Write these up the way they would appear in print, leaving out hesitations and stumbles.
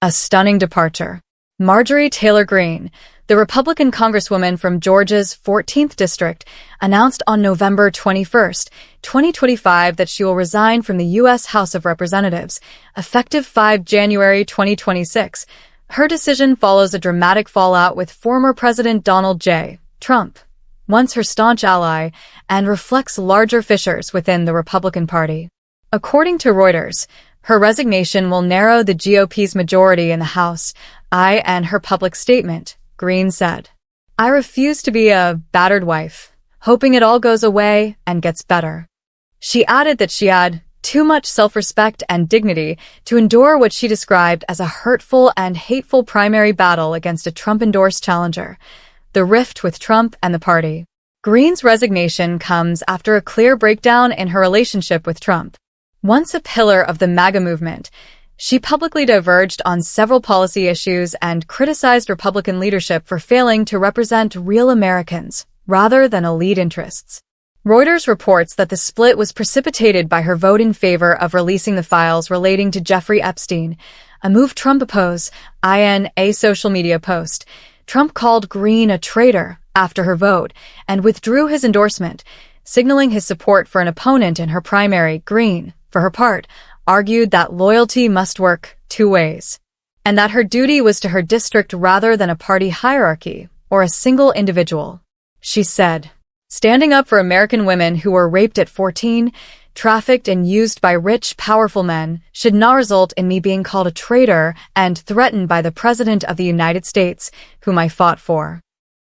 A stunning departure. Marjorie Taylor Greene, the Republican Congresswoman from Georgia's 14th District, announced on November 21, 2025 that she will resign from the U.S. House of Representatives, effective 5 January 2026. Her decision follows a dramatic fallout with former President Donald J. Trump, once her staunch ally, and reflects larger fissures within the Republican Party. According to Reuters, her resignation will narrow the GOP's majority in the House. In her public statement, Greene said, "I refuse to be a battered wife, hoping it all goes away and gets better." She added that she had too much self-respect and dignity to endure what she described as a hurtful and hateful primary battle against a Trump-endorsed challenger, the rift with Trump and the party. Greene's resignation comes after a clear breakdown in her relationship with Trump. Once a pillar of the MAGA movement, she publicly diverged on several policy issues and criticized Republican leadership for failing to represent real Americans rather than elite interests. Reuters reports that the split was precipitated by her vote in favor of releasing the files relating to Jeffrey Epstein, a move Trump opposed. In a social media post, Trump called Greene a traitor after her vote and withdrew his endorsement, signaling his support for an opponent in her primary. Greene, for her part, argued that loyalty must work two ways, and that her duty was to her district rather than a party hierarchy or a single individual. She said, "Standing up for American women who were raped at 14, trafficked and used by rich, powerful men should not result in me being called a traitor and threatened by the President of the United States, whom I fought for."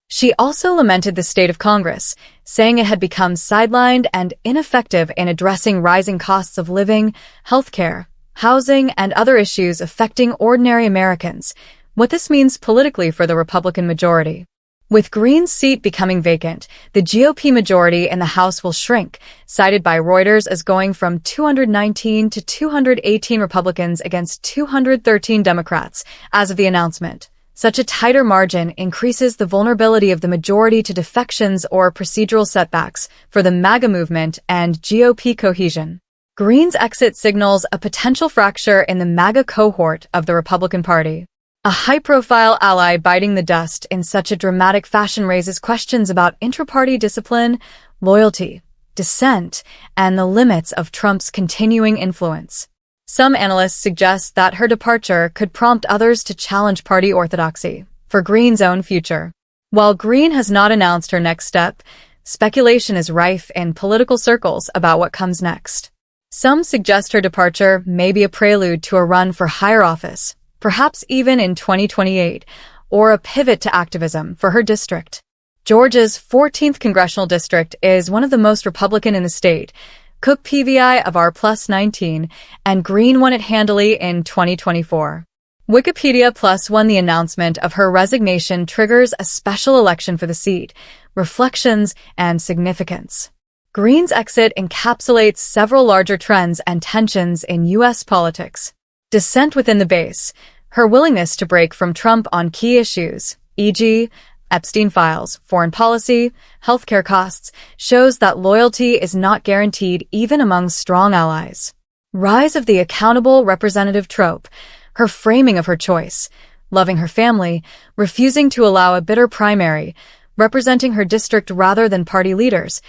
She also lamented the state of Congress, saying it had become sidelined and ineffective in addressing rising costs of living, healthcare, housing, and other issues affecting ordinary Americans, what this means politically for the Republican majority. With Greene's seat becoming vacant, the GOP majority in the House will shrink, cited by Reuters as going from 219 to 218 Republicans against 213 Democrats as of the announcement. Such a tighter margin increases the vulnerability of the majority to defections or procedural setbacks for the MAGA movement and GOP cohesion. Greene's exit signals a potential fracture in the MAGA cohort of the Republican Party. A high-profile ally biting the dust in such a dramatic fashion raises questions about intra-party discipline, loyalty, dissent, and the limits of Trump's continuing influence. Some analysts suggest that her departure could prompt others to challenge party orthodoxy for Greene's own future. While Greene has not announced her next step, speculation is rife in political circles about what comes next. Some suggest her departure may be a prelude to a run for higher office, perhaps even in 2028, or a pivot to activism for her district. Georgia's 14th congressional district is one of the most Republican in the state, Cook PVI of R+19, and Greene won it handily in 2024. Wikipedia Plus won the announcement of her resignation triggers a special election for the seat, reflections, and significance. Greene's exit encapsulates several larger trends and tensions in U.S. politics. Dissent within the base, her willingness to break from Trump on key issues, e.g., Epstein files, foreign policy, healthcare costs, shows that loyalty is not guaranteed even among strong allies. Rise of the accountable representative trope, her framing of her choice, loving her family, refusing to allow a bitter primary, representing her district rather than party leaders,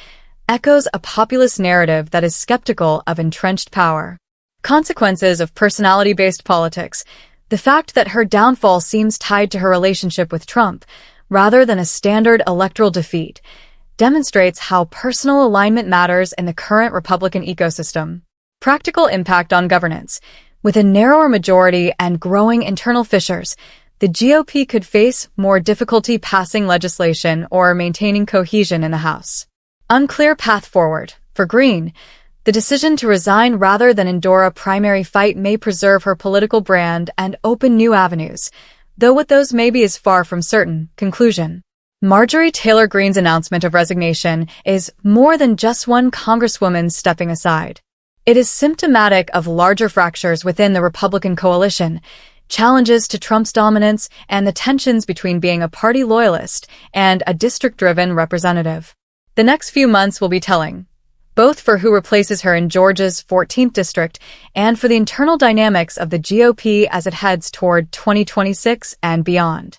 echoes a populist narrative that is skeptical of entrenched power. Consequences of personality-based politics, the fact that her downfall seems tied to her relationship with Trump, rather than a standard electoral defeat, demonstrates how personal alignment matters in the current Republican ecosystem. Practical impact on governance. With a narrower majority and growing internal fissures, the GOP could face more difficulty passing legislation or maintaining cohesion in the House. Unclear path forward. For Greene, the decision to resign rather than endure a primary fight may preserve her political brand and open new avenues, though what those may be is far from certain. Conclusion. Marjorie Taylor Greene's announcement of resignation is more than just one congresswoman stepping aside. It is symptomatic of larger fractures within the Republican coalition, challenges to Trump's dominance, and the tensions between being a party loyalist and a district-driven representative. The next few months will be telling, both for who replaces her in Georgia's 14th district and for the internal dynamics of the GOP as it heads toward 2026 and beyond.